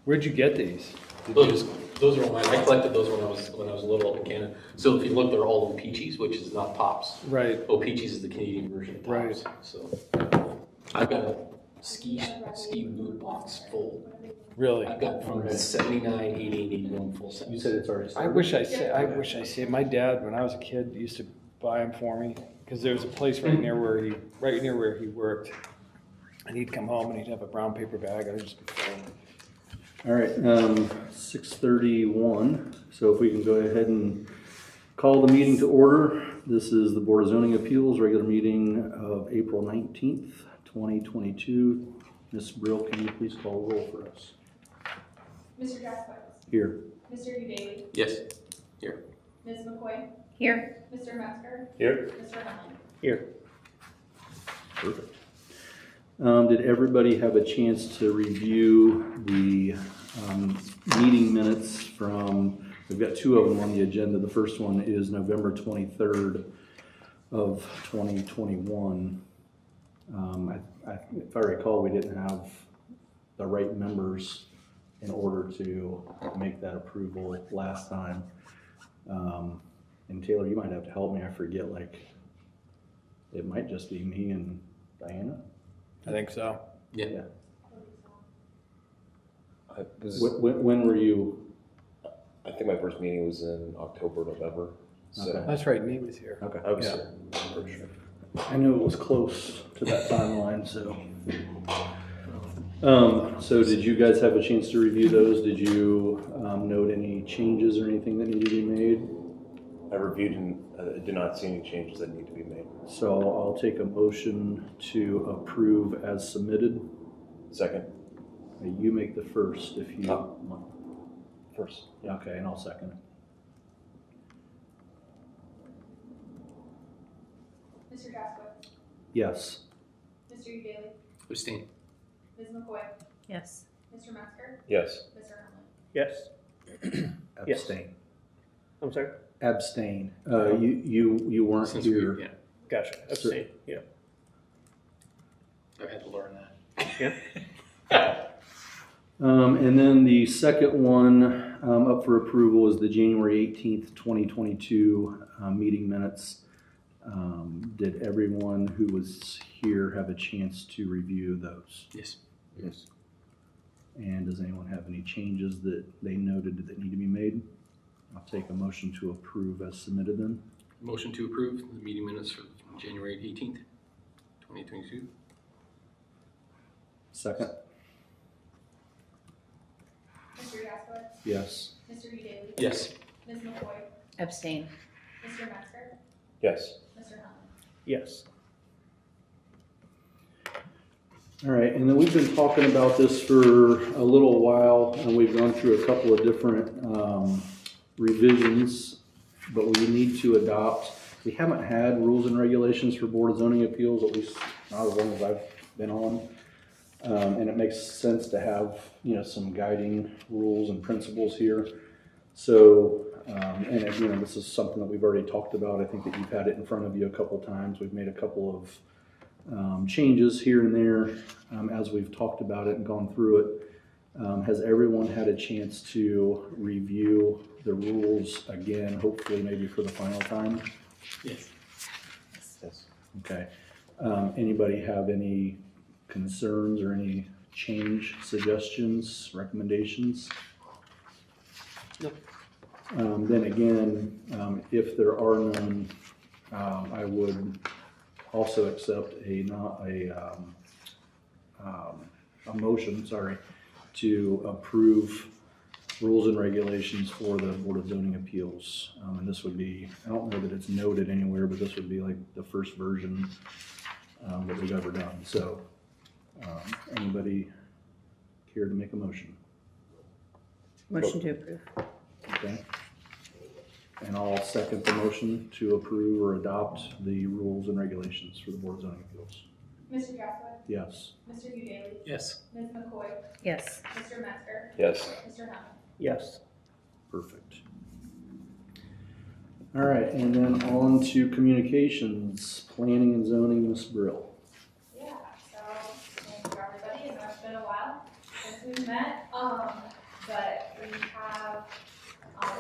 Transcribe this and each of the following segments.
Where'd you get these? Those are all mine. I collected those when I was little up in Canada. So if you look, they're all O-Pee-Chees, which is not Tops. Right. O-Pee-Chees is the Canadian version of Tops. Right. So I've got a ski boot box full. Really? I've got from 79, 80, 81 full sets. You said it's already I started? wish I saved. My dad, when I was a kid, used to buy them for me because there was a place right near where he worked, and he'd come home and he'd have a brown paper bag and I'd just be filling it. All right, 6:31. So if we can go ahead and call the meeting to order. This is the Board of Zoning Appeals regular meeting of April 19th, 2022. Ms. Brill, can you please call the roll for us? Mr. Jaskowitz. Here. Mr. Udaly. Yes. Here. Ms. McCoy. Here. Mr. Metzger. Here. Mr. Huntley. Here. Perfect. Did everybody have a chance to review the meeting minutes from, we've got two of them on the agenda. The first one is November 23rd of 2021. If I recall, we didn't have the right members in order to make that approval last time. And Taylor, you might have to help me. I forget, it might just be me and Diana. I think so. Yeah. When were you? I think my first meeting was in October, November. So Okay. That's right. Me was here. Okay. I was Yeah. here for sure. I knew it was close to that timeline, so. So did you guys have a chance to review those? Did you note any changes or anything that needed to be made? I reviewed and did not see any changes that need to be made. So I'll take a motion to approve as submitted. Second. You make the first if you Oh. want. First. Yeah, okay, and I'll second it. Mr. Jaskowitz. Yes. Mr. Udaly. Abstain. Ms. McCoy. Yes. Mr. Metzger. Yes. Mr. Huntley. Yes. Yes. Abstain. I'm sorry? Abstain. You weren't Since here. yeah. Gotcha. Abstain. Yeah. I've had to learn that. Yeah. And then the second one up for approval is the January 18th, 2022 meeting minutes. Did everyone who was here have a chance to review those? Yes. Yes. And does anyone have any changes that they noted that need to be made? I'll take a motion to approve as submitted then. Motion to approve the meeting minutes for January 18th, 2022. Second? Mr. Jaskowitz. Yes. Mr. Udaly. Yes. Ms. McCoy. Abstain. Mr. Metzger. Yes. Mr. Huntley. Yes. All right, and then we've been talking about this for a little while, and we've gone through a couple of different revisions, but we need to adopt. We haven't had rules and regulations for Board of Zoning Appeals, at least not as long as I've been on. And it makes sense to have, some guiding rules and principles here. So, and again, this is something that we've already talked about. I think that you've had it in front of you a couple times. We've made a couple of changes here and there as we've talked about it and gone through it. Has everyone had a chance to review the rules again, hopefully maybe for the final time? Yes. Yes. Okay. Anybody have any concerns or any change suggestions, recommendations? Nope. Then again, if there are none, I would also accept a motion, to approve rules and regulations for the Board of Zoning Appeals. And this would be, I don't know that it's noted anywhere, but this would be like the first version that we've ever done. So anybody care to make a motion? Motion to approve. Okay. And I'll second the motion to approve or adopt the rules and regulations for the Board of Zoning Appeals. Mr. Jaskowitz. Yes. Mr. Udaly. Yes. Ms. McCoy. Yes. Mr. Metzger. Yes. Mr. Huntley. Yes. Perfect. All right, and then on to communications, planning and zoning, Ms. Brill. Yeah, so thank you everybody. It's been a while since we've met.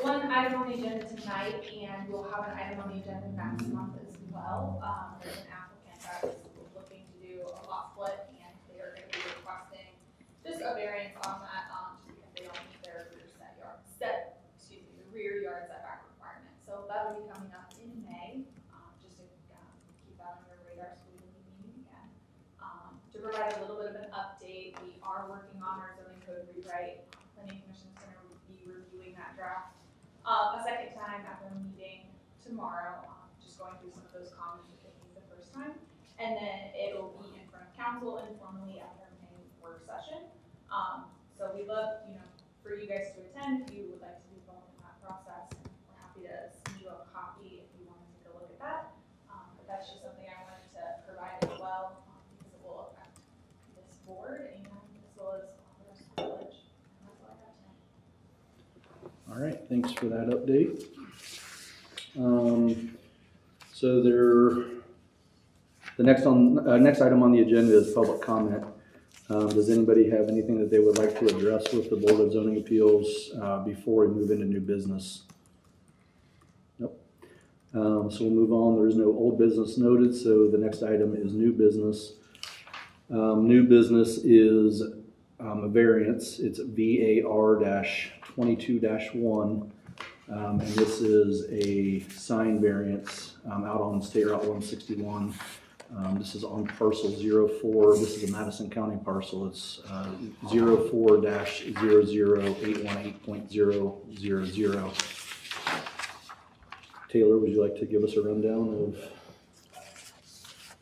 one item on the agenda tonight, and we'll have an item on the agenda next month as well. There's an applicant that is looking to do a lot split, and they are gonna be requesting just a variance on that, just because they don't meet their rear yard setback requirement. So that'll be coming up in May, just to keep that on your radar, so we will be meeting again. To provide a little bit of an update, we are working on our zoning code rewrite. Planning Commission is gonna be reviewing that draft a second time after a meeting tomorrow, just going through some of those comments that they made the first time. And then it'll be in front of council informally after a May work session. So we love, for you guys to attend if you would like to be involved in that process. And we're happy to send you a copy if you want to take a look at that. But that's just something I wanted to provide as well, because it will affect this board and as well as the rest of the village. And that's all I got tonight. All right, thanks for that update. So the next item on the agenda is public comment. Does anybody have anything that they would like to address with the Board of Zoning Appeals before we move into new business? Nope. So we'll move on. There is no old business noted, so the next item is new business. New business is a variance. It's VAR-22-1, and this is a sign variance out on State Route 161. This is on parcel 04. This is a Madison County parcel. It's 04-00818.000. Taylor, would you like to give us a rundown of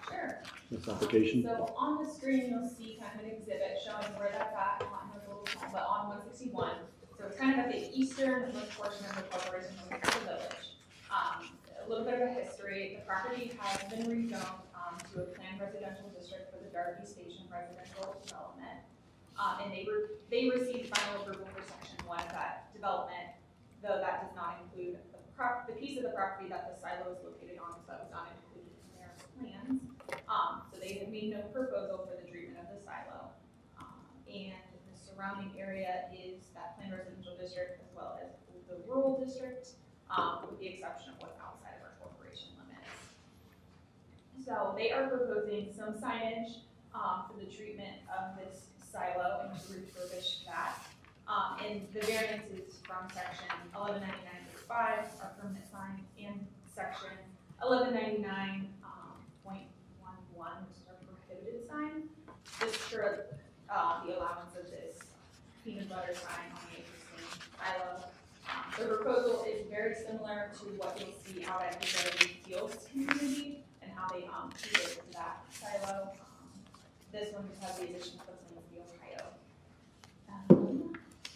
Sure. this application? So on the screen, you'll see kind of an exhibit showing where that's at, not in a little small, but on 161. So it's kind of at the easternmost portion of the corporation of the village. A little bit of a history. The property has been rezoned to a planned residential district for the Darby Station residential development. And they received final approval for section 1 of that development, though that does not include the piece of the property that the silo is located on, so that was not included in their plans. So they have made no proposal for the treatment of the silo. And the surrounding area is that planned residential district as well as the rural district, with the exception of what's outside of our corporation limits. So they are proposing some signage for the treatment of this silo and to refurbish that. And the variance is from section 1199.5, our permanent sign, and section 1199.11, which is our prohibited sign, just for the allowance of this peanut butter sign on the existing silo. The proposal is very similar to what you'll see out at the Darby Fields community and how they treated that silo. This one just has the addition of Plymouth, Ohio.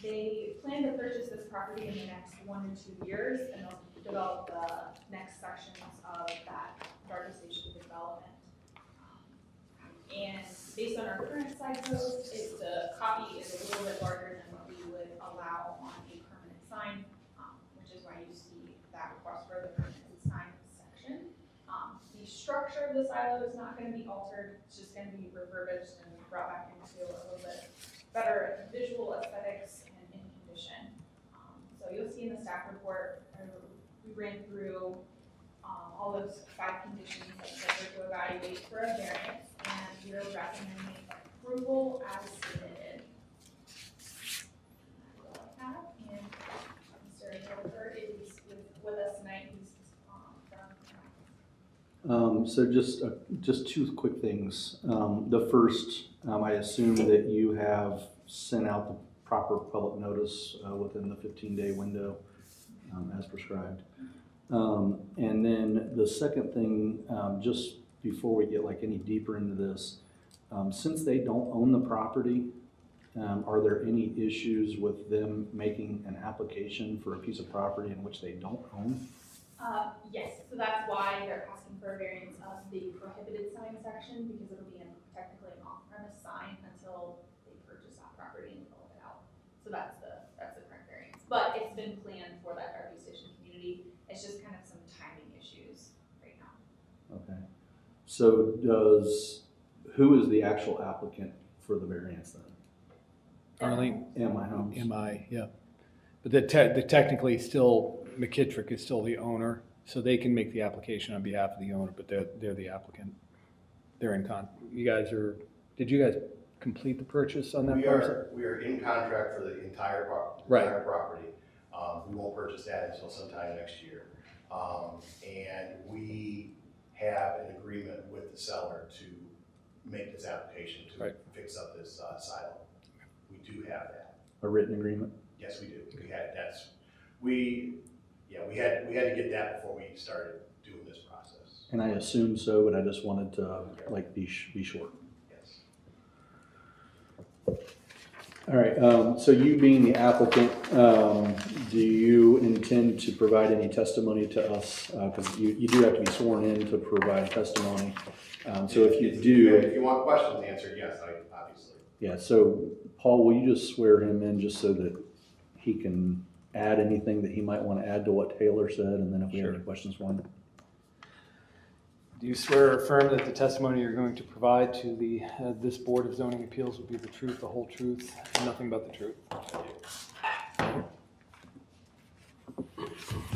They plan to purchase this property in the next 1 to 2 years, and they'll develop the next sections of that Darby Station development. And based on our current site code, the copy is a little bit larger than what we would allow on a permanent sign, which is why you see that request for the permanent sign section. The structure of the silo is not going to be altered. It's just going to be refurbished and brought back into a little bit better visual aesthetics and in condition. So you'll see in the staff report, we ran through all those 5 conditions that we're to evaluate for a variance, and we're recommending approval as submitted. That's all I have, and Mr. Hilbert is with us tonight. He's So just 2 quick things. The first, I assume that you have sent out the proper public notice within the 15-day window as prescribed. And then the second thing, just before we get any deeper into this, since they don't own the property, are there any issues with them making an application for a piece of property in which they don't own? Yes, so that's why they're asking for a variance of the prohibited sign section, because it'll be technically an off-premise sign until they purchase that property and develop it out. So that's the current variance. But it's been planned for that Darby Station community. It's just kind of some timing issues right now. Okay. So who is the actual applicant for the variance then? Arlene, MI Homes. MI, yeah. But technically still, McKittrick is still the owner, so they can make the application on behalf of the owner, but they're the applicant. They're in you guys did you guys complete the purchase on that parcel? We are in contract for the entire Right. property. We won't purchase that until sometime next year. And we have an agreement with the seller to make this application to Right. fix up this silo. We do have that. A written agreement? Yes, we do. We had to get that before we started doing this process. And I assume so, but I just wanted to be sure. Yes. All right, so you being the applicant, do you intend to provide any testimony to us? Because you do have to be sworn in to provide testimony. So if you do. If you want questions answered, yes, obviously. Yeah, so Paul, will you just swear him in just so that he can add anything that he might want to add to what Taylor said, and then if we have any questions for him? Do you swear or affirm that the testimony you're going to provide to this Board of Zoning Appeals will be the truth, the whole truth, and nothing but the truth?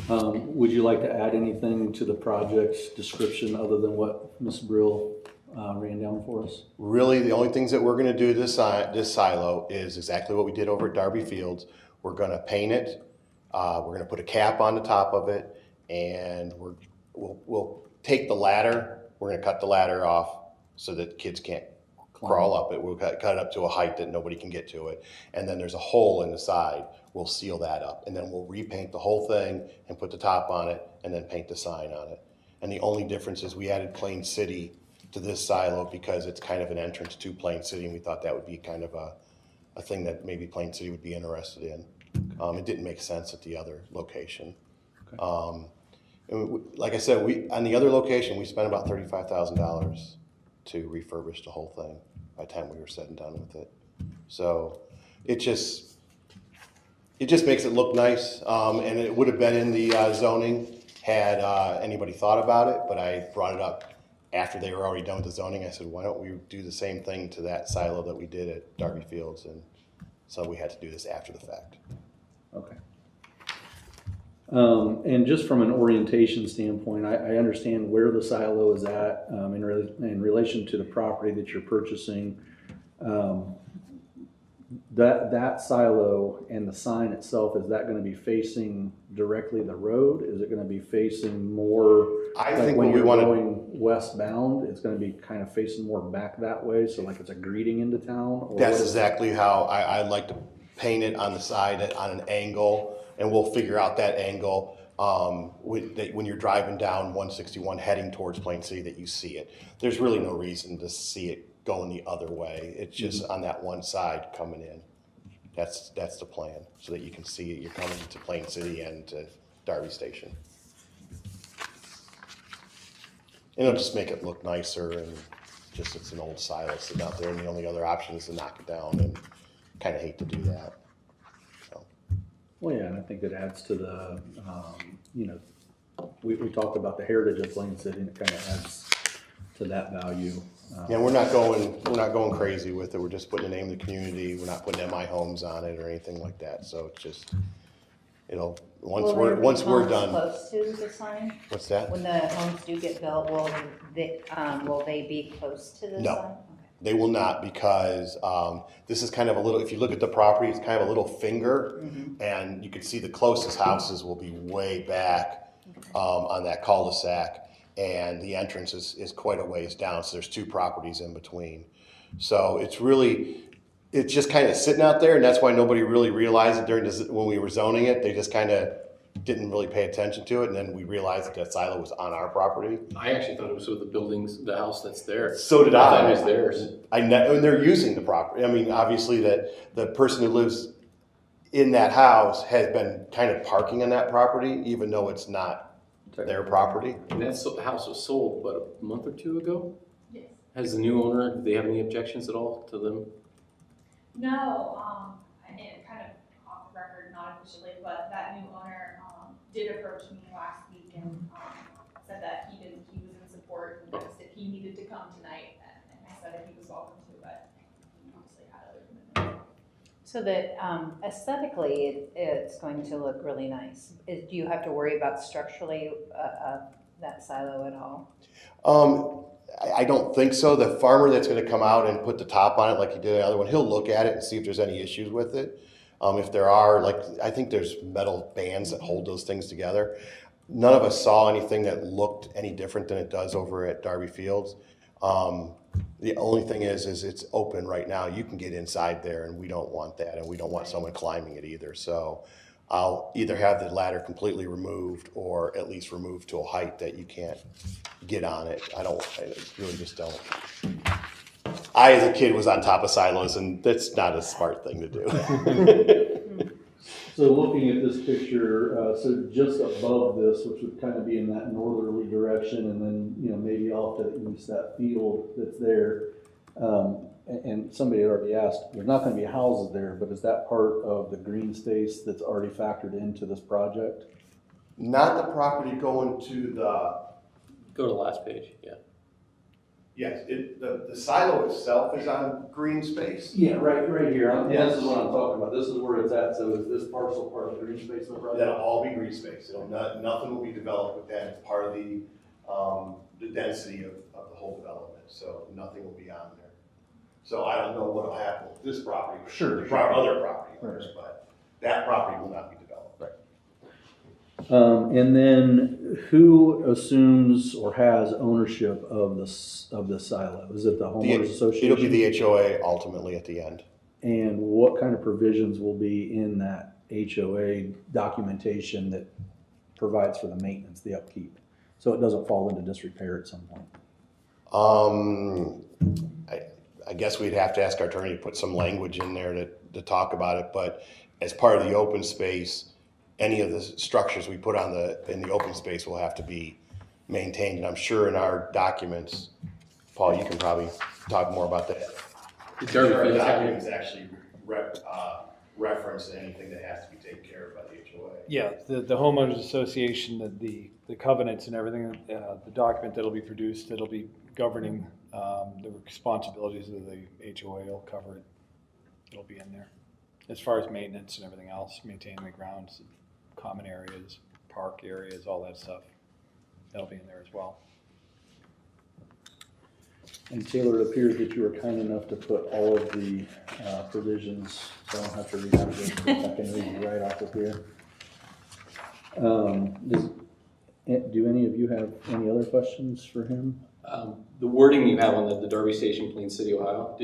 Would you like to add anything to the project's description other than what Ms. Brill ran down for us? Really, the only things that we're gonna do this silo is exactly what we did over at Darby Fields. We're gonna paint it, we're gonna put a cap on the top of it, and we'll take the ladder, we're gonna cut the ladder off so that kids can't crawl up it. We'll cut it up to a height that nobody can get to it. And then there's a hole in the side. We'll seal that up. And then we'll repaint the whole thing and put the top on it and then paint the sign on it. And the only difference is we added Plain City to this silo because it's kind of an entrance to Plain City, and we thought that would be kind of a thing that maybe Plain City would be interested in. It didn't make sense at the other location. Okay. Like I said, on the other location, we spent about $35,000 to refurbish the whole thing by the time we were said and done with it. So it just makes it look nice, and it would have been in the zoning had anybody thought about it, but I brought it up after they were already done with the zoning. I said, why don't we do the same thing to that silo that we did at Darby Fields? And so we had to do this after the fact. Okay. And just from an orientation standpoint, I understand where the silo is at in relation to the property that you're purchasing. That silo and the sign itself, is that going to be facing directly the road? Is it going to be facing more I like think when what we you're want to going westbound? It's going to be kind of facing more back that way, so like it's a greeting into town? Or That's what is- exactly how I'd like to paint it on the side on an angle, and we'll figure out that angle when you're driving down 161 heading towards Plain City that you see it. There's really no reason to see it going the other way. It's just on that one side coming in. That's the plan, so that you can see it. You're coming to Plain City and to Darby Station. And it'll just make it look nicer, and just it's an old silo sitting out there, and the only other option is to knock it down, and kind of hate to do that. So. Well, yeah, and I think it adds to the, we talked about the heritage of Plain City, and it kind of adds to that value. Yeah, we're not going crazy with it. We're just putting the name of the community. We're not putting MI Homes on it or anything like that. So it's just, once we're done. Close to the sign? What's that? When the homes do get built, will they be close to the No. sign? Okay. They will not, because this is kind of a little, if you look at the property, it's kind of a little finger, and you can see the closest houses will be way back on that cul-de-sac, and the entrance is quite a ways down, so there's two properties in between. So it's just kind of sitting out there, and that's why nobody really realized it when we were zoning it. They just kind of didn't really pay attention to it, and then we realized that silo was on our property. I actually thought it was with the house that's there. So did I I. thought it was theirs. And they're using the property. I mean, obviously that the person who lives in that house has been kind of parking on that property, even though it's not their property. And that house was sold, what, a month or two ago? Yes. Has the new owner, do they have any objections at all to them? No, and kind of off the record, not officially, but that new owner did approach me last week and said that he was in support and asked if he needed to come tonight, and I said that he was welcome to, but he obviously had other commitments. So that aesthetically, it's going to look really nice. Do you have to worry about structurally that silo at all? I don't think so. The farmer that's gonna come out and put the top on it like he did the other one, he'll look at it and see if there's any issues with it. If there are, like, I think there's metal bands that hold those things together. None of us saw anything that looked any different than it does over at Darby Fields. The only thing is it's open right now. You can get inside there, and we don't want that, and we don't want someone climbing it either. So I'll either have the ladder completely removed or at least removed to a height that you can't get on it. I really just don't. I, as a kid, was on top of silos, and that's not a smart thing to do. So looking at this picture, so just above this, which would kind of be in that northerly direction, and then, you know, maybe off to the east, that field that's there. And somebody had already asked, there's not going to be houses there, but is that part of the green space that's already factored into this project? Not the property going to the, Go to the last page, yeah. yes, the silo itself is on green space. Yeah, right here. Yeah, this is what I'm talking about. This is where it's at. So is this parcel part of the green space in the project? That'll all be green space. Nothing will be developed with that. It's part of the density of the whole development. So nothing will be on there. So I don't know what'll happen with this property. Sure, The sure. other property owners, Right. but that property will not be developed. Right. And then who assumes or has ownership of the silo? Is it the homeowners association? It'll be the HOA ultimately at the end. And what kind of provisions will be in that HOA documentation that provides for the maintenance, the upkeep, so it doesn't fall into disrepair at some point? I guess we'd have to ask our attorney to put some language in there to talk about it, but as part of the open space, any of the structures we put in the open space will have to be maintained, and I'm sure in our documents, Paul, you can probably talk more about that. The Darby Our Fields documents actually reference anything that has to be taken care of by the HOA. Yeah, the homeowners association, the covenants and everything, the document that'll be produced, that'll be governing the responsibilities of the HOA will cover it. It'll be in there. As far as maintenance and everything else, maintaining the grounds, common areas, park areas, all that stuff, that'll be in there as well. And Taylor, it appears that you were kind enough to put all of the provisions, so I don't have to read out this, I can read right off of here. Do any of you have any other questions for him? The wording you have on the Darby Station, Plain City, Ohio,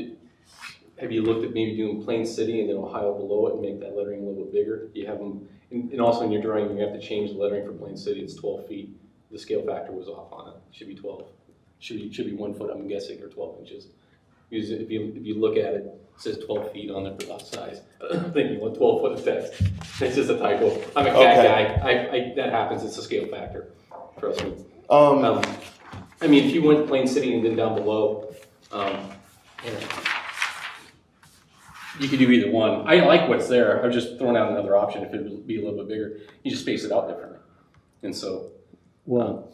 have you looked at maybe doing Plain City and then Ohio below it and make that lettering a little bit bigger? You have them, and also in your drawing, you have to change the lettering for Plain City. It's 12 feet. The scale factor was off on it. It should be 12. Should be 1 foot, I'm guessing, or 12 inches. Because if you look at it, it says 12 feet on there for that size. I'm thinking, what 12 foot is text? It's just a typo. I'm a cat guy. That happens. It's a scale factor. Trust me. I mean, if you went Plain City and then down below, you could do either one. I like what's there. I'm just throwing out another option if it would be a little bit bigger. You just space it out differently. And so. Well,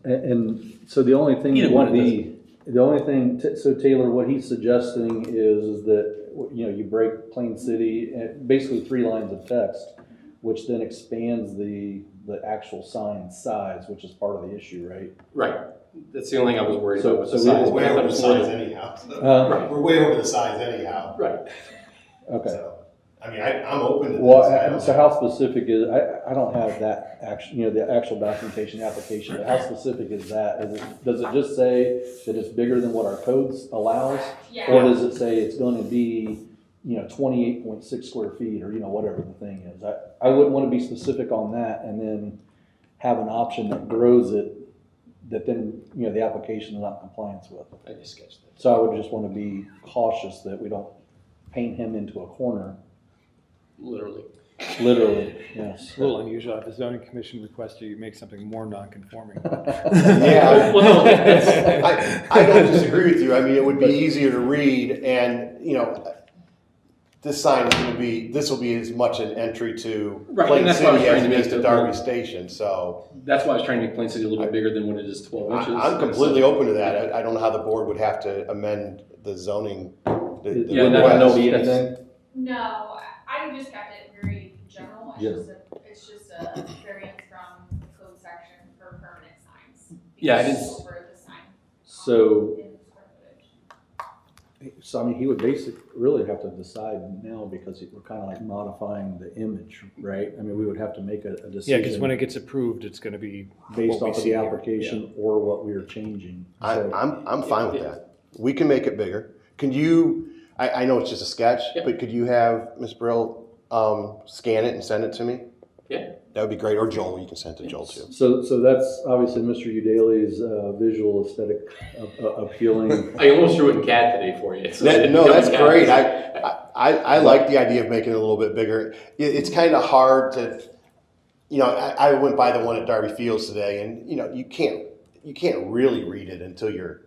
and so the only thing Either one would be, so Taylor, what he's suggesting is that, you know, you break Plain City, basically 3 lines of text, which then expands the actual sign size, which is part of the issue, right? Right. That's the only thing I was worried about was the So size. We're way over the size anyhow. Right. We're way over the size anyhow. Right. Okay. So, I mean, I'm open to this. Well, so how specific is, I don't have that actual, you know, the actual documentation application, but how specific is that? Does it just say that it's bigger than what our codes allows? Yeah. Or does it say it's gonna be, you know, 28.6 square feet, or, you know, whatever the thing is? I wouldn't wanna be specific on that and then have an option that grows it, that then, you know, the application is not in compliance with. I just sketched that. So I would just wanna be cautious that we don't paint him into a corner. Literally. Literally, yes. It's a little unusual if the zoning commission requests you make something more non-conforming. Yeah, Well, no, I don't disagree with you. I mean, it would be easier to read, and, you know, this sign is gonna be, this will be as much an entry to Right, Plain and that's why I was City trying as to it make is to the- Darby Station, so. That's why I was trying to make Plain City a little bit bigger than what it is, 12 inches. I'm completely open to that. I don't know how the board would have to amend the zoning. Yeah, that would be that's- anything? No, I just kept it very general, it's just a variance from the code section for permanent signs. Yeah, I because didn't- Over the sign. So, In square footage. so I mean, he would really have to decide now because we're kind of like modifying the image, right? I mean, we would have to make a decision. Yeah, because when it gets approved, it's gonna be based what we off of see the here. application or what we are changing. So- I'm fine with that. We can make it bigger. Can you, I know it's just a sketch, Yeah. but could you have Ms. Brill, scan it and send it to me? Yeah. That would be great, or Joel, you can send it to Joel too. So that's obviously Mr. Udaley's visual aesthetic appealing. I almost drew it in CAD today for you. so it No, didn't that's come in great. CAD. I like the idea of making it a little bit bigger. It's kind of hard to, I went by the one at Darby Fields today, and you can't really read it until you're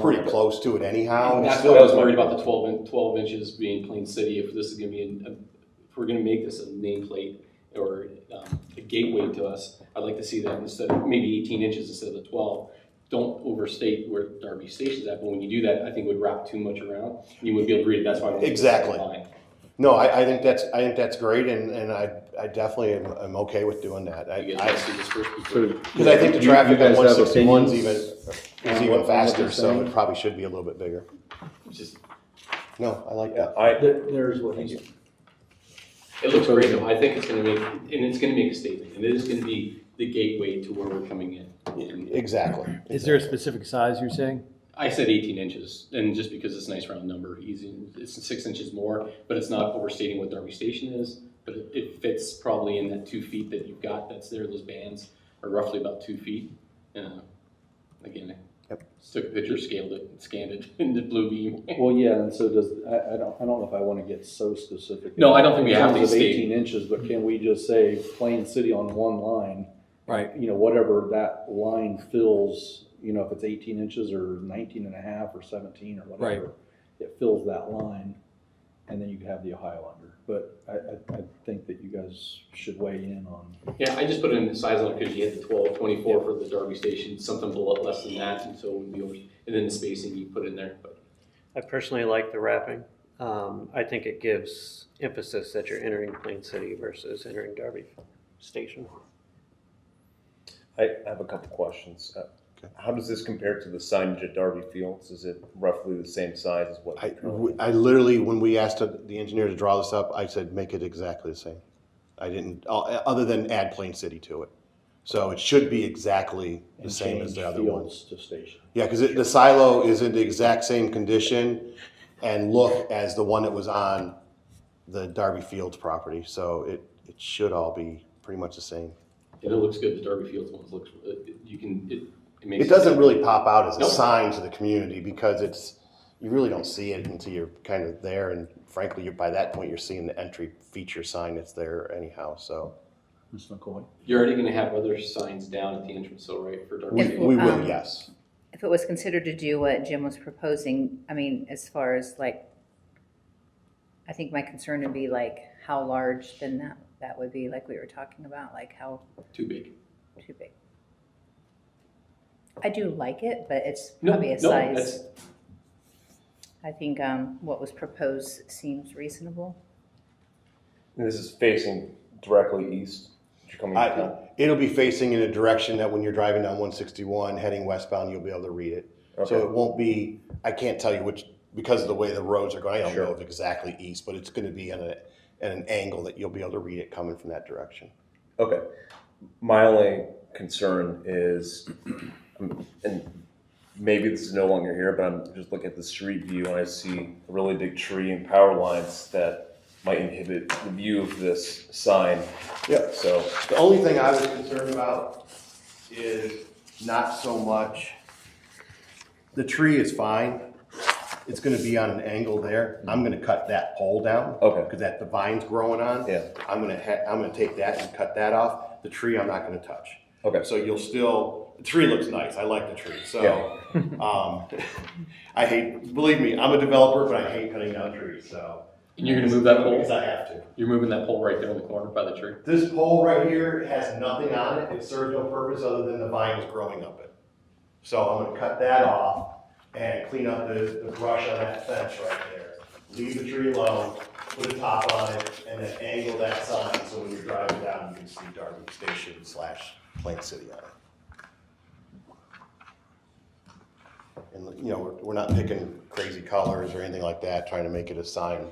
pretty close to it anyhow. And It's that's still- why I was worried about the 12 inches being Plain City, if this is gonna be, if we're gonna make this a nameplate or a gateway to us, I'd like to see that instead of maybe 18 inches instead of the 12. Don't overstate where Darby Station's at, but when you do that, I think it would wrap too much around. You wouldn't be able to read it, that's why I want to Exactly. line. No, I think that's great, and I definitely am okay with doing that. You guys wanna see this first before? Because I think the You traffic guys on have 161 is opinions even on what you're faster, so saying? it probably should be a little bit bigger. Just- No, I like that. There's what he's. It looks great though, I think it's gonna make, and it's gonna make a statement, and it is gonna be the gateway to where we're coming in. And Exactly. Is there a specific size you're saying? I said 18 inches, and just because it's a nice round number, easy, it's 6 inches more, but it's not overstating what Darby Station is, but it fits probably in that 2 feet that you've got, that's there, those bands are roughly about 2 feet. Again, Yep. just took a picture, scaled it, scanned it in the blue beam. Well, yeah, and so I don't know if I want to get so specific. No, I don't think we have to In terms of state- 18 inches, but can we just say Plain City on one line? Right. Whatever that line fills, if it's 18 inches or 19 and a half or 17 or whatever, it fills that line, and then you have the Ohio under. But I think that you guys should weigh in on. Yeah, I just put in the size on it because you had the 12, 24 for the Darby Station, something below less than that, and so it would be over, and then the spacing you put in there, but. I personally like the wrapping. I think it gives emphasis that you're entering Plain City versus entering Darby Station. I have a couple questions. How does this compare to the signage at Darby Fields? Is it roughly the same size as what? I literally, when we asked the engineer to draw this up, I said, make it exactly the same. I didn't, other than add Plain City to it. So it should be exactly the And same as change the other fields ones. to station. Yeah, because the silo is in the exact same condition and look as the one that was on the Darby Fields property. So it should all be pretty much the same. And it looks good, the Darby Fields ones looks, it makes. It doesn't really pop out as a Nope. sign to the community because you really don't see it until you're kind of there. And frankly, by that point, you're seeing the entry feature sign that's there anyhow. So Ms. McCoy? You're already gonna have other signs down at the entrance, so right, for Darby we, If- Fields? we will, yes. If it was considered to do what Jim was proposing, I mean, as far as I think my concern would be how large then that would be, like we were talking about, how Too big. too big. I do like it, but it's No, probably a no, size. that's, I think what was proposed seems reasonable. This is facing directly east. You're coming down. It'll be facing in a direction that when you're driving down 161 heading westbound, you'll be able to read it. So Okay. it won't be, I can't tell you which, because of the way the roads are going, I don't Sure. know if exactly east, but it's going to be at an angle that you'll be able to read it coming from that direction. Okay. My only concern is, and maybe this is no longer here, but I'm just looking at the street view and I see a really big tree and power lines that might inhibit the view of this sign. Yeah. So, The only thing I was concerned about is not so much, the tree is fine. It's gonna be on an angle there. I'm gonna cut that pole down. Okay. Because the vine's growing on. yeah, I'm gonna take that and cut that off. The tree I'm not gonna touch. okay. So you'll still, the tree looks nice. I like the tree. So, Yeah. I hate, believe me, I'm a developer, but I hate cutting down trees, so. and you're gonna move that Because pole? I have to. You're moving that pole right there in the corner by the tree? This pole right here has nothing on it. It serves no purpose other than the vine is growing up it. So I'm gonna cut that off and clean up the brush on that fence right there. leave the tree alone, put a top on it, and then angle that sign so when you're driving down, you can see Darby Station / Plain City on it. And, you know, we're not picking crazy colors or anything like that, trying to make it a sign.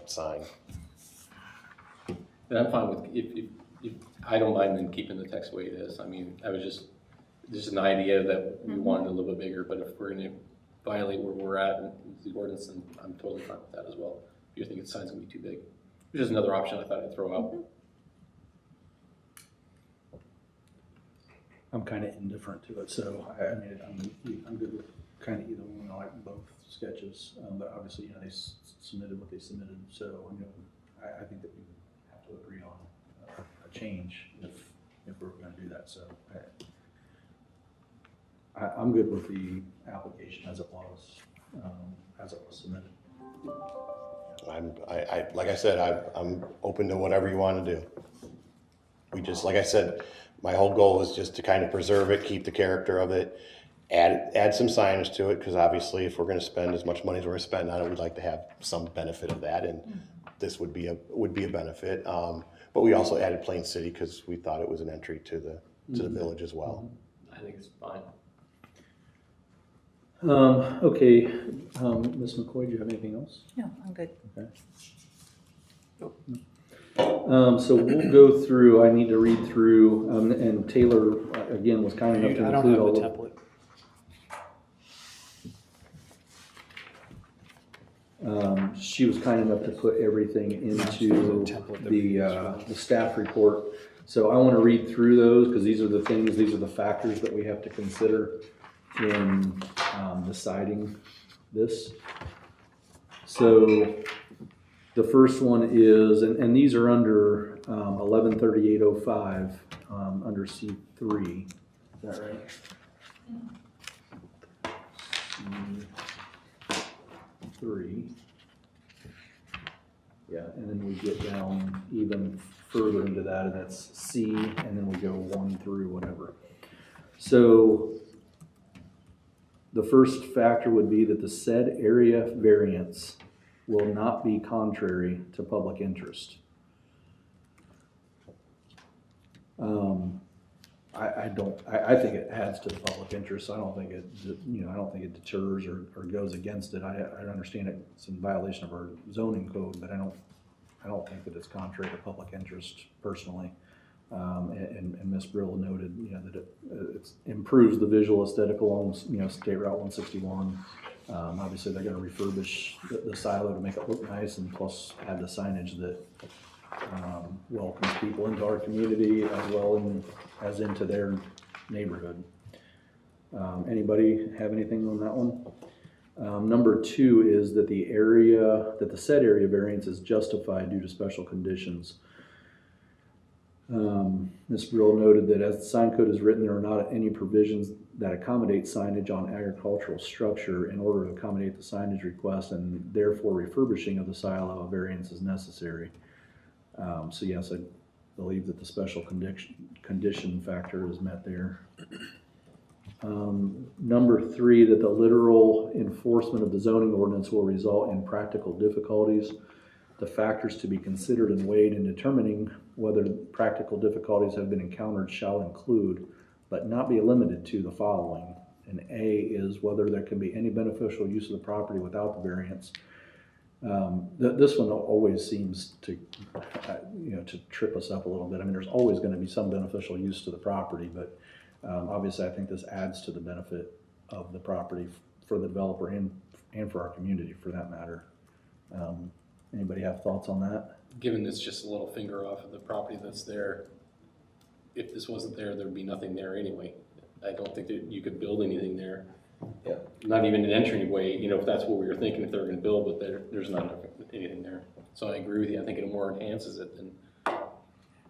And I'm fine with, if I don't mind them keeping the text the way it is. I mean, I was just an idea that we wanted a little bit bigger, but if we're gonna violate where we're at in the ordinance, then I'm totally fine with that as well. If you think the sign's gonna be too big. Which is another option I thought I'd throw out. I'm kind of indifferent to it, so I mean, I'm good with kind of either one. I like both sketches, but obviously, you know, they submitted what they submitted, so I mean, I think that we have to agree on a change if we're going to do that. So I'm good with the application as it was submitted. Like I said, I'm open to whatever you want to do. We just, like I said, my whole goal is just to kind of preserve it, keep the character of it, add some signage to it, because obviously if we're going to spend as much money as we're going to spend on it, we'd like to have some benefit of that, and this would be a benefit. But we also added Plain City because we thought it was an entry to the village as well. I think it's fine. Okay, Ms. McCoy, do you have anything else? No, I'm good. Okay. So we'll go through, I need to read through, and Taylor, again, was kind enough to I don't include have all the the template. she was kind enough to put everything into the staff report. So I want to read through those because these are the factors that we have to consider in deciding this. So the first one is, and these are under 113805 under C3. Is that right? C3. Yeah, and then we get down even further into that, and that's C, and then we go 1 through whatever. So the first factor would be that the said area variance will not be contrary to public interest. I think it adds to the public interest. I don't think it, I don't think it deters or goes against it. I understand it's in violation of our zoning code, but I don't think that it's contrary to public interest personally. And Ms. Brill noted, that it improves the visual aesthetic along, State Route 161. Obviously, they're going to refurbish the silo to make it look nice, and plus add the signage that welcomes people into our community as well as into their neighborhood. Anybody have anything on that one? Number 2 is that the said area variance is justified due to special conditions. Ms. Brill noted that as the sign code is written, there are not any provisions that accommodate signage on agricultural structure. In order to accommodate the signage request, and therefore refurbishing of the silo, variance is necessary. So yes, I believe that the special condition factor is met there. Number 3, that the literal enforcement of the zoning ordinance will result in practical difficulties. The factors to be considered and weighed in determining whether practical difficulties have been encountered shall include, but not be limited to, the following. And A is whether there can be any beneficial use of the property without the variance. This one always seems to, to trip us up a little bit. I mean, there's always going to be some beneficial use to the property, but obviously I think this adds to the benefit of the property for the developer and for our community, for that matter. Anybody have thoughts on that? Given it's just a little finger off of the property that's there, if this wasn't there, there'd be nothing there anyway. I don't think that you could build anything there. Yeah. Not even an entryway, if that's what we were thinking, if they were gonna build, but there's not anything there. So I agree with you. I think it more enhances it than.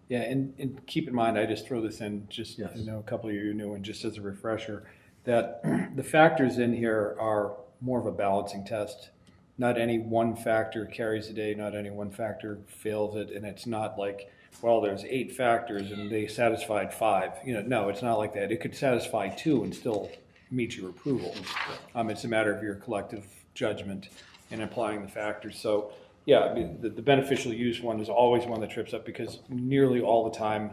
Yeah, and keep in mind, I just throw this in, just, Yes. a couple of you knew, and just as a refresher, that the factors in here are more of a balancing test. Not any one factor carries the day, not any one factor fails it, and it's not like, well, there's 8 factors and they satisfied 5. No, it's not like that. It could satisfy 2 and still meet your approval. It's a matter of your collective judgment in applying the factors. So Yeah, I mean, the beneficial use one is always one that trips up because nearly all the time,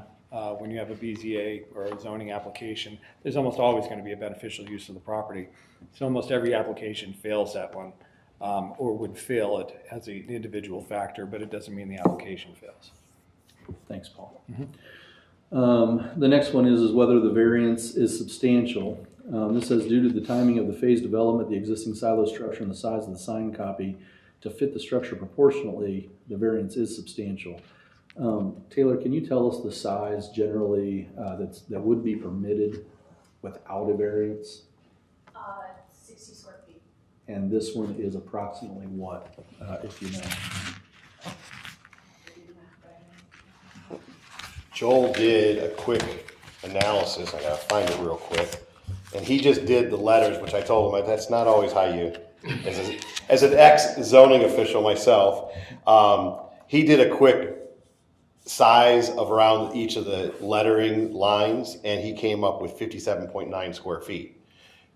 when you have a BZA or a zoning application, there's almost always going to be a beneficial use of the property. So almost every application fails that one, or would fail it as an individual factor, but it doesn't mean the application fails. Thanks, Paul. The next one is whether the variance is substantial. This says, due to the timing of the phase development, the existing silo structure, and the size of the sign copy to fit the structure proportionately, the variance is substantial. Taylor, can you tell us the size generally that would be permitted without a variance? 60 square feet. And this one is approximately what, if you know? Joel did a quick analysis, I gotta find it real quick, and he just did the letters, which I told him, that's not always how you, as an ex-zoning official myself, he did a quick size of around each of the lettering lines, and he came up with 57.9 square feet.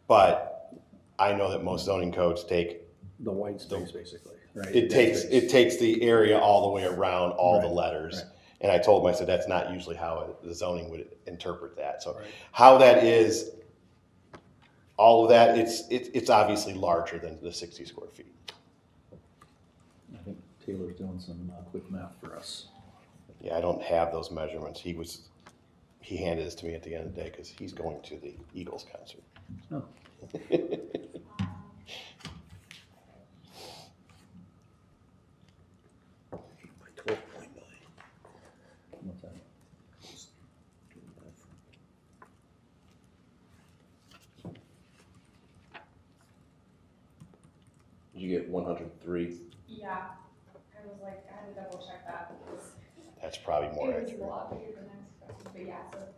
But I know that most zoning codes take, The white space, basically, right? it takes the area all the way around all the Right, letters. right. And I told him, I said, that's not usually how the zoning would interpret that. So Right. how that is, all of that, it's obviously larger than the 60 square feet. I think Taylor's doing some quick math for us. Yeah, I don't have those measurements. He handed this to me at the end of the day because he's going to the Eagles concert. Oh. What's that? Did you get 103? Yeah, I was like, I had to double check that because That's probably more it was a accurate. lot bigger than I expected, but yeah, so it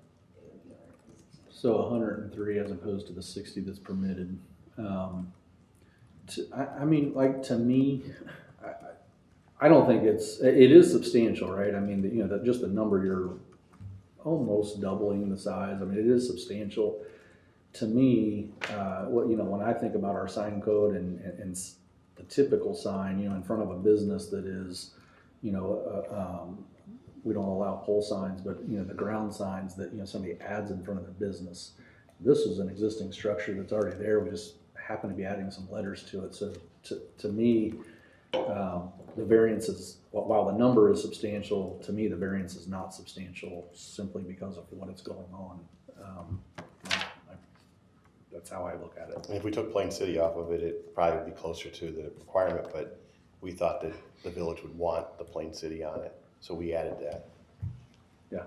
would be over. So 103 as opposed to the 60 that's permitted. I mean, like, to me, I don't think it is substantial, right? I mean, just the number, you're almost doubling the size. I mean, it is substantial. To me, when I think about our sign code and the typical sign, in front of a business that is, we don't allow pole signs, but, the ground signs that, somebody adds in front of the business. This is an existing structure that's already there. We just happen to be adding some letters to it. So to me, the variance is, while the number is substantial, to me, the variance is not substantial simply because of what is going on. That's how I look at it. And if we took Plain City off of it, it'd probably be closer to the requirement, but we thought that the village would want the Plain City on it, so we added that. Yeah.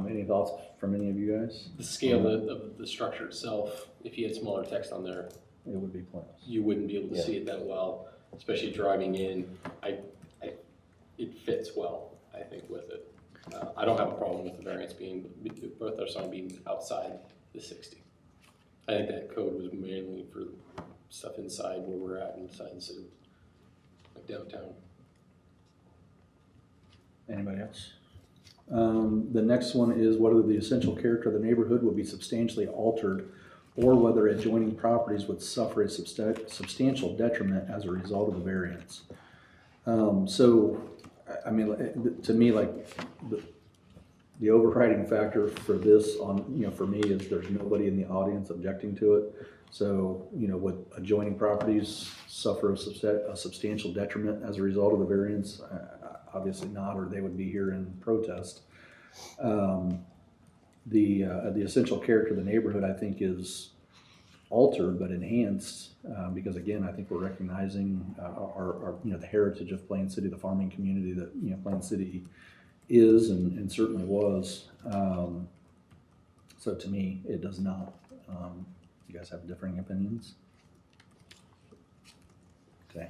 Any thoughts from any of you guys? The scale of the structure itself, if you had smaller text on there, It would be pointless. you wouldn't be able to see it that well, especially driving in. It fits well, I think, with it. I don't have a problem with the variance both our sign being outside the 60. I think that code was mainly for stuff inside where we're at, inside the city, like downtown. Anybody else? The next one is whether the essential character of the neighborhood would be substantially altered or whether adjoining properties would suffer a substantial detriment as a result of the variance. So, I mean, to me, like, the overriding factor for this for me is there's nobody in the audience objecting to it. So, would adjoining properties suffer a substantial detriment as a result of the variance? Obviously not, or they would be here in protest. The essential character of the neighborhood, I think, is altered but enhanced because, again, I think we're recognizing our the heritage of Plain City, the farming community that Plain City is and certainly was. So to me, it does not. You guys have differing opinions? Okay.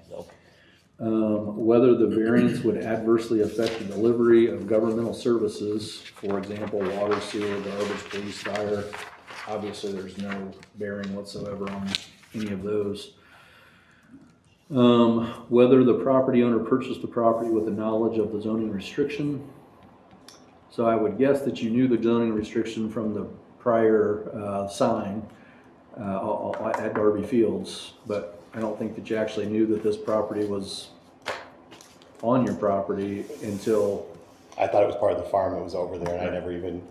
Whether the variance would adversely affect the delivery of governmental services, for example, water, sewer, garbage, police, fire. Obviously, there's no bearing whatsoever on any of those. Whether the property owner purchased the property with the knowledge of the zoning restriction. So I would guess that you knew the zoning restriction from the prior sign at Darby Fields, but I don't think that you actually knew that this property was on your property until, I thought it was part of the farm that was over there, and I never even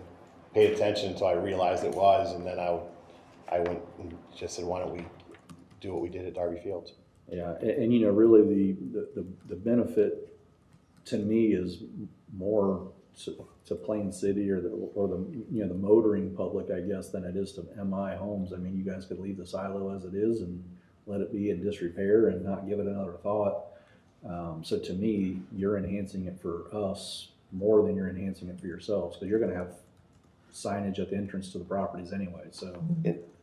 paid attention until I realized it was, and then I went and just said, why don't we do what we did at Darby Fields? yeah, and you know, really the benefit to me is more to Plain City or the you know, the motoring public, I guess, than it is to MI Homes. I mean, you guys could leave the silo as it is and let it be in disrepair and not give it another thought. So to me, you're enhancing it for us more than you're enhancing it for yourselves, because you're gonna have signage at the entrance to the properties anyway, so.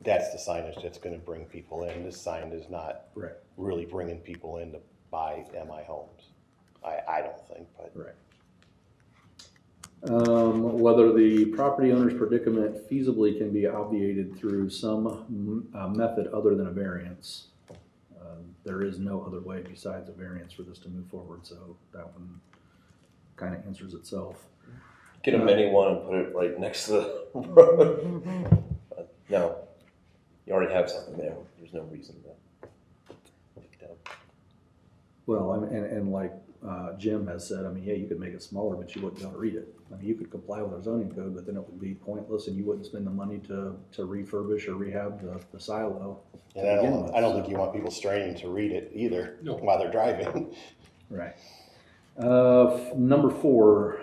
That's the signage that's gonna bring people in. This sign is not Right. really bringing people in to buy MI homes. I don't think, but. Right. Whether the property owner's predicament feasibly can be obviated through some method other than a variance. There is no other way besides a variance for this to move forward, so that one kind of answers itself. Get a mini one and put it right next to the road. But no, you already have something there. There's no reason to take it down. Well, and like Jim has said, I mean, yeah, you could make it smaller, but you wouldn't be able to read it. I mean, you could comply with our zoning code, but then it would be pointless, and you wouldn't spend the money to refurbish or rehab the silo. And I don't think you want people straining to read it either while they're driving. Right. Number 4,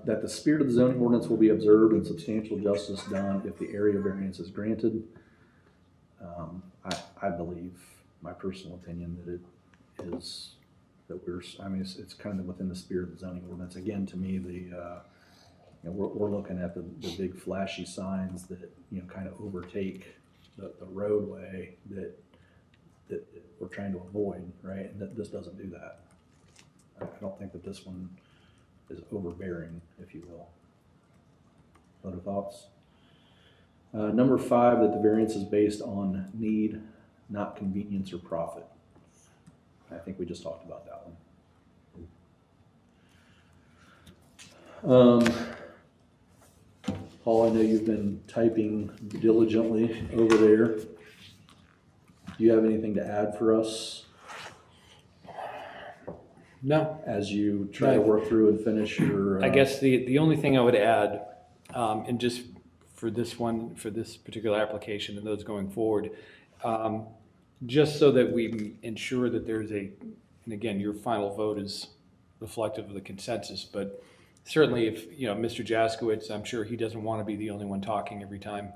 that the spirit of the zoning ordinance will be observed and substantial justice done if the area variance is granted. I believe, my personal opinion, that it is, that it's kind of within the spirit of the zoning ordinance. Again, to me, we're looking at the big flashy signs that, you know, kind of overtake the roadway that we're trying to avoid, right? And that this doesn't do that. I don't think that this one is overbearing, if you will. Other thoughts? Number 5, that the variance is based on need, not convenience or profit. I think we just talked about that one. Paul, I know you've been typing diligently over there. Do you have anything to add for us? No, As you try to No. work through and finish your. I guess the only thing I would add, and just for this one, for this particular application and those going forward, just so that we ensure that there's and again, your final vote is reflective of the consensus, but certainly if, you know, Mr. Jaskowitz, I'm sure he doesn't want to be the only one talking every time.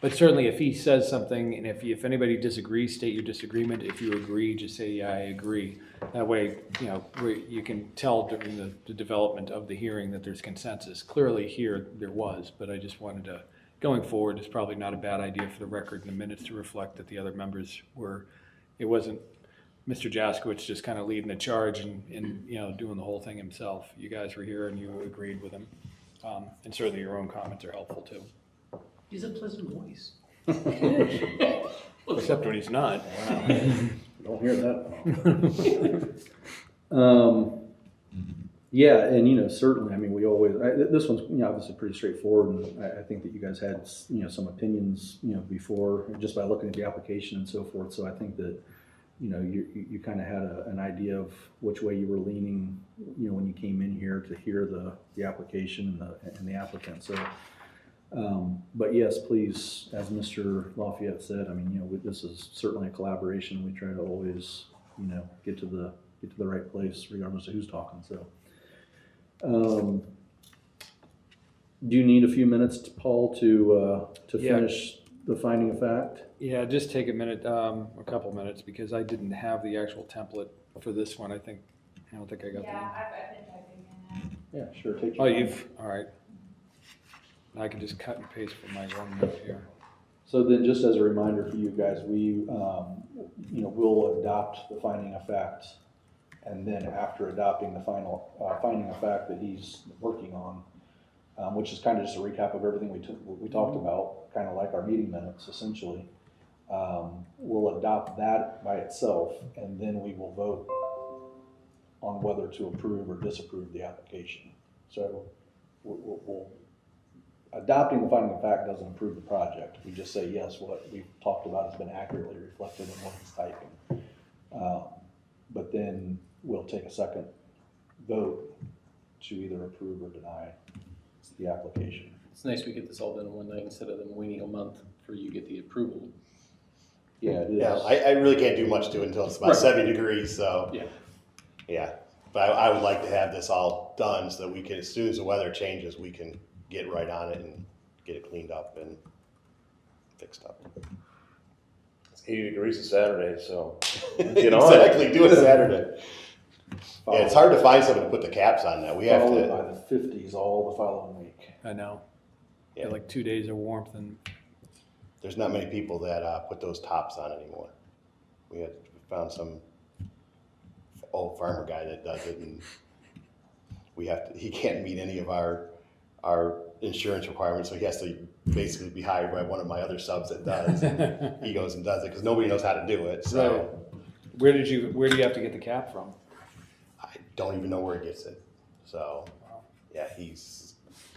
But certainly if he says something, and if anybody disagrees, state your disagreement. If you agree, just say, yeah, I agree. That way, you know, you can tell during the development of the hearing that there's consensus. Clearly here there was, but I just wanted to, going forward, it's probably not a bad idea for the record in the minutes to reflect that the other members were, it wasn't Mr. Jaskowitz just kind of leading the charge and you know, doing the whole thing himself. You guys were here and you agreed with him. And certainly your own comments are helpful too. He's a pleasant voice. Except when he's not. Don't hear that. Yeah, and you know, certainly, I mean, we always, this one's, you know, obviously pretty straightforward, and I think that you guys had, you know, some opinions, you know, before, just by looking at the application and so forth, so I think that, you know, you kind of had an idea of which way you were leaning, you know, when you came in here to hear the application and the applicant, so. But yes, please, as Mr. Lafayette said, I mean, you know, this is certainly a collaboration. We try to always, you know, get to the right place regardless of who's talking. So, do you need a few minutes, Paul, to Yeah. finish the finding of fact? Yeah, just take a minute, a couple minutes, because I didn't have the actual template for this one. I don't think I got that. Yeah, I've been typing in that. Yeah, sure. Take Oh, your time. all right. I can just cut and paste from my own note here. So then, just as a reminder for you guys, we, you know, we'll adopt the finding of fact, and then after adopting the final finding of fact that he's working on, which is kind of just a recap of everything we talked about, kind of like our meeting minutes, essentially. We'll adopt that by itself, and then we will vote on whether to approve or disapprove the application. So we'll adopting the finding of fact doesn't approve the project. We just say, yes, what we've talked about has been accurately reflected in what he's typing. But then we'll take a second vote to either approve or deny the application. It's nice we get this all done in one night instead of them waiting a month for you to get the approval. Yeah, it is. Yeah, I really can't do much to it until it's about Right. 70 degrees, so. Yeah. Yeah, but I would like to have this all done so that we can, as soon as the weather changes, we can get right on it and get it cleaned up and fixed up. It's 80 degrees on Saturday, so get on Exactly, it. do it Saturday. Yeah, it's hard to find someone to put the caps on that. We have Followed to, by the 50s all the following week. I know. Yeah. Get like 2 days of warmth and there's not many people that put those tops on anymore. We found some old farmer guy that does it, and he can't meet any of our insurance requirements, so he has to basically be hired by one of my other subs that does. He goes and does it because nobody knows how to do it. So Right. Where do you have to get the cap from? I don't even know where he gets it. So yeah, he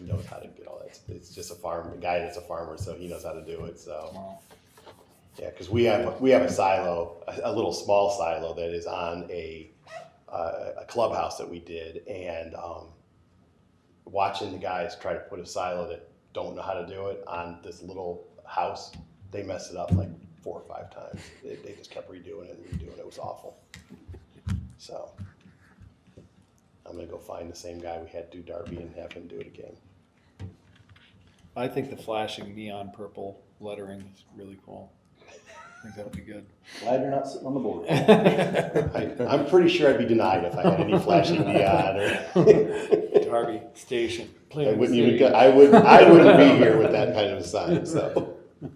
knows how to get all that. It's just a guy that's a farmer, so he knows how to do it. So Wow. yeah, because we have a silo, a little small silo that is on a clubhouse that we did, and watching the guys try to put a silo that don't know how to do it on this little house, they messed it up like 4 or 5 times. They just kept redoing it and redoing it. It was awful. So I'm gonna go find the same guy we had do Darby and have him do it again. I think the flashing neon purple lettering is really cool. I think that'll be good. Glad you're not sitting on the board. I'm pretty sure I'd be denied if I had any flashing neon or. Darby Station. I wouldn't even. I wouldn't be here with that kind of a sign. So You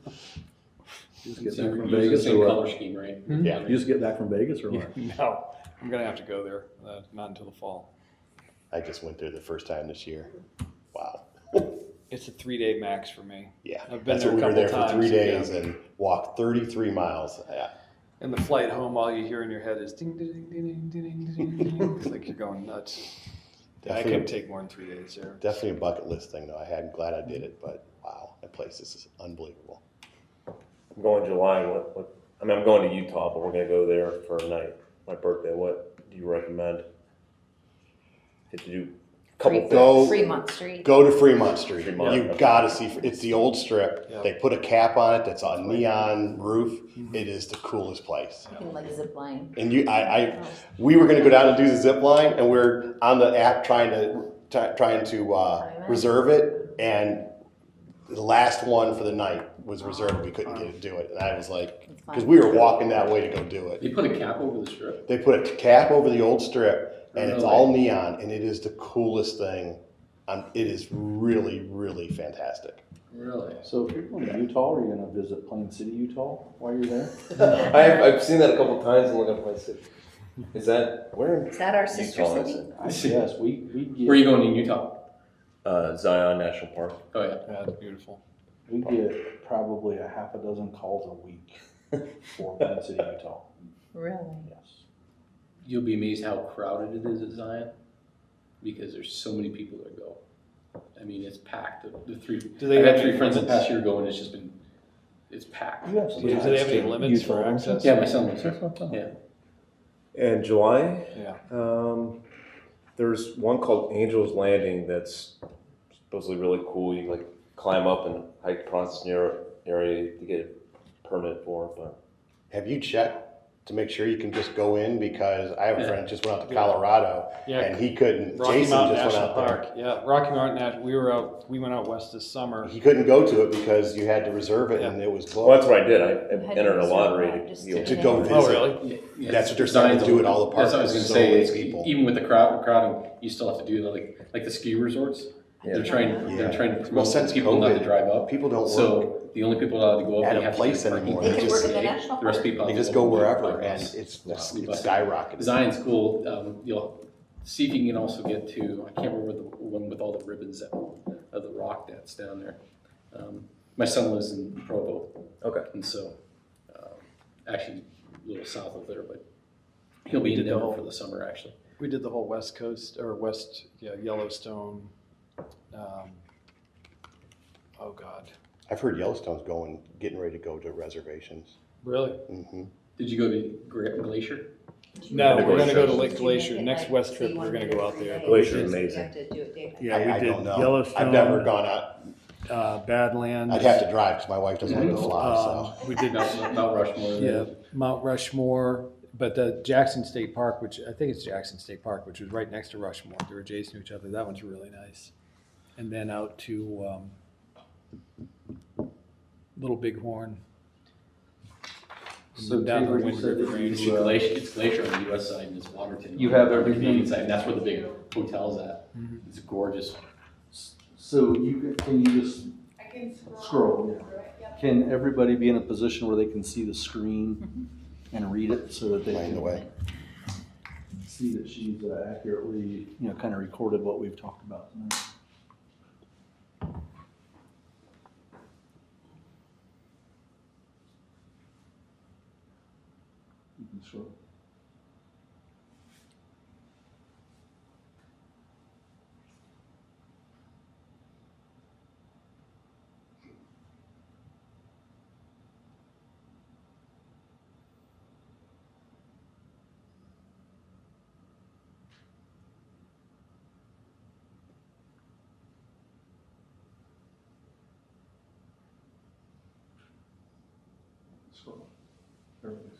just get So back from use the Vegas same or color what? scheme, right? yeah, You just get back from Vegas or what? No, I'm gonna have to go there. Not until the fall. I just went there the first time this year. Wow. It's a 3-day max for me. Yeah, I've been that's there what a we were there couple for 3 times, days yeah. and walked 33 miles. Yeah, And the flight home, all you hear in your head is ding, ding, ding, ding, ding, ding, ding, ding. It's like you're going nuts. Yeah, I Definitely. couldn't take more than 3 days there. definitely a bucket list thing though. I'm glad I did it, but wow, that place is unbelievable. I'm going July. I'm going to Utah, but we're going to go there for a night. My birthday. What do you recommend? Get to do a couple things. Go- Fremont Street. Go to Fremont Street. Fremont, You okay. gotta see. It's the old strip. Yeah. They put a cap on it. That's a neon roof. It is the coolest place. You can like zip line. And we were gonna go down and do the zip line, and we're on the app trying to reserve it, and the last one for the night was reserved. We couldn't get to do it, and I was like, because we were walking that way to go do it. They put a cap over the strip. They put a cap over the old strip, and it's Really? all neon, and it is the coolest thing. It is really, really fantastic. Really? So if you're going to Utah, are you going to visit Plain City, Utah while you're there? I've seen that a couple times and look up my city. Is that where? in Is that our sister Utah is city? it? I guess we get. Where are you going in Utah? Zion National Park. Oh yeah. Yeah, it's beautiful. We get probably a half a dozen calls a week for Plain City, Utah. Really? Yes. You'll be amazed how crowded it is at Zion, because there's so many people that go. I mean, it's packed. Do they I've have had 3 any friends that limits? past year go, and it's packed. You have some Do they have any ties to limits for Utah. access? Yeah, my son lives there. Yeah. In July, Yeah. there's one called Angel's Landing that's supposedly really cool. You like climb up and hike across this narrow area to get a permit for it. But Have you checked to make sure you can just go in? Because I have a Yeah. friend that just went out to Colorado, Yeah. and he couldn't. Rocky Jason Mountain just went National out Park. Yeah, Rocky Mountain National. We went out west this summer. there. He couldn't go to it because you had to reserve it, and it was well, booked. that's what I did. I had to entered a reserve lottery that just to To go visit. Oh, really? Yeah, That's what they're starting to do at all the That's what I was parks. gonna So say. many Is people. even with the crowding, you still have to do like the ski resorts. Yeah. They're trying Yeah. to Well, promote since people not to COVID, drive up. people don't work So the only people allowed to go up at they a have place to get parking. anymore. They They can just- work in the national The rest of park. people They have just to go by wherever, and bus. it's Yeah. skyrocketed. Zion's cool. You'll see if you can also get to. I can't remember the one with all the ribbons of the rock that's down there. My son lives in Provo, Okay. and so actually a little south of there, but he'll be in did the Denver whole- for the summer actually. We did the whole West Coast or Yellowstone. Oh God, I've heard Yellowstone's getting ready to go to reservations. really? Hmm Did you go to Glacier? No, we're gonna go to Glacier. Lake Glacier. Next West trip, we're gonna go out there. Glacier is amazing. Yeah, I we did don't know. Yellowstone. I've never gone out. Badlands. I'd have to drive because my wife doesn't like to fly, so. We did, Mount Rushmore. yeah, Mount Rushmore, but the Jackson State Park, which I think it's Jackson State Park, which was right next to Rushmore. They're adjacent to each other. That one's really nice. And then out to Little Bighorn. So Down the Tabor, you Wind said River that Range. you, It's Glacier on the US side and it's Waterton. You have on the everything? Canadian side, and that's where the big hotel's at. Mhm. It's gorgeous. so can you just, I can Scroll, yeah. through it, yep. can everybody be in a position where they can see the screen and read it so that they Mind the can way. see that she's accurately, kind of recorded what we've talked about tonight? You can scroll. Scroll. Perfect.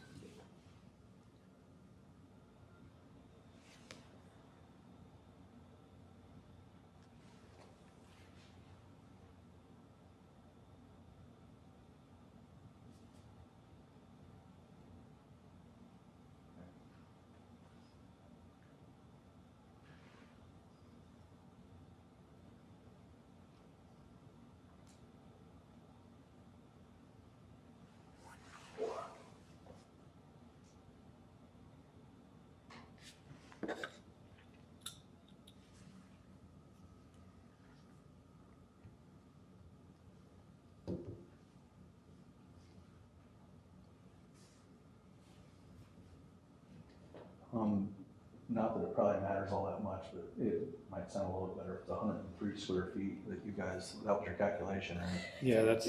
Not that it probably matters all that much, but it might sound a little bit better if it's 103 square feet that you guys, that was your calculation, right? Yeah, that's,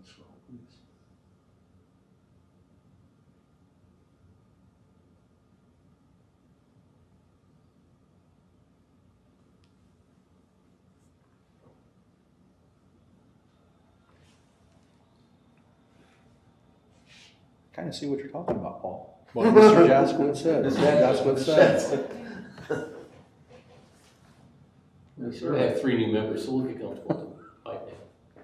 Scroll, please. Kind of see what you're talking about, Paul. What Mr. Jaskowitz said. That's what it said. Yes, We have 3 new members, so we'll get comfortable. Right now.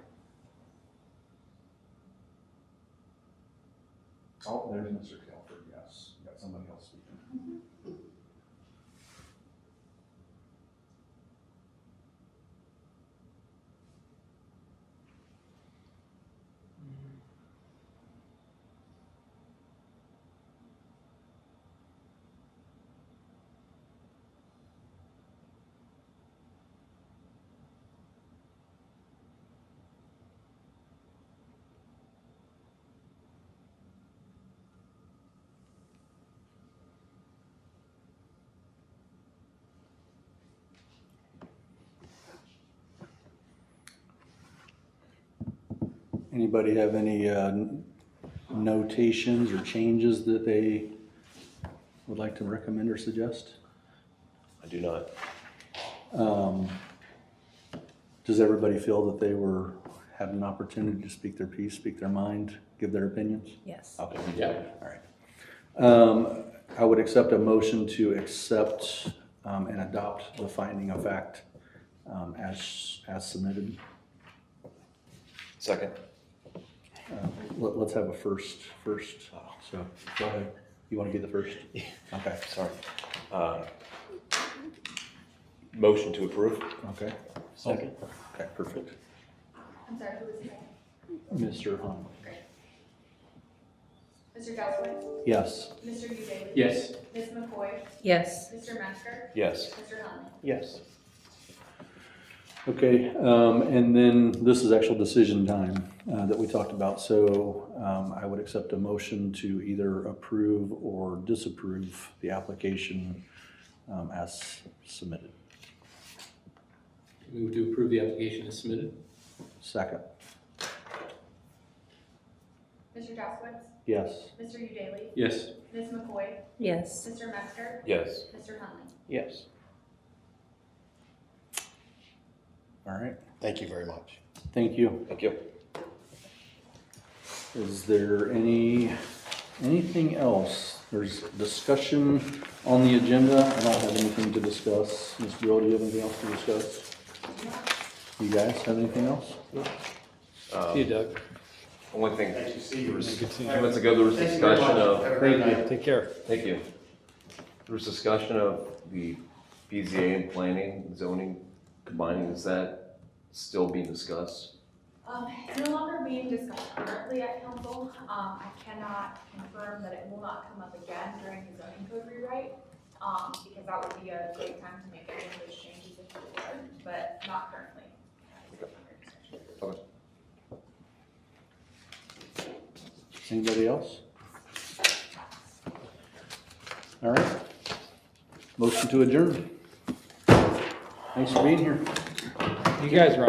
Oh, there's Mr. Kelford, yes. You got somebody else speaking. Anybody have any notations or changes that they would like to recommend or suggest? I do not. Does everybody feel that they had an opportunity to speak their piece, speak their mind, give their opinions? Yes. Okay. Yeah. All right. I would accept a motion to accept and adopt the finding of fact as submitted. Second. Let's have a first. So go ahead. You want to be the first? Okay. Sorry. Motion to approve. Okay. Second. Okay, perfect. I'm sorry, who was the second? Mr. Hahn. Mr. Jaskowitz? Yes. Mr. Daly? Yes. Ms. McCoy? Yes. Mr. Metzger? Yes. Mr. Huntley? Yes. Okay, and then this is actual decision time that we talked about. So I would accept a motion to either approve or disapprove the application as submitted. Move to approve the application as submitted. Second. Mr. Jaskowitz? Yes. Mr. Udaly? Yes. Ms. McCoy? Yes. Mr. Metzger? Yes. Mr. Huntley? Yes. All right. Thank you very much. Thank you. Thank you. Is there anything else? There's discussion on the agenda. I don't have anything to discuss. Ms. Brill, do you have anything else to discuss? You guys have anything else? See you, Doug. Only thing, Nice to see you. Good seeing a few you. minutes ago, there was Thank you very discussion much. of, Have a great Thank night. you, take care. thank you. There was discussion of the BZA and planning, zoning combining. Is that still being discussed? It's no longer being discussed currently at council. I cannot confirm that it will not come up again during the zoning code rewrite, because that would be a great time to make any of those changes if you would, but not currently. Anybody else? All right. Motion to adjourn. Thanks for being here. You guys are on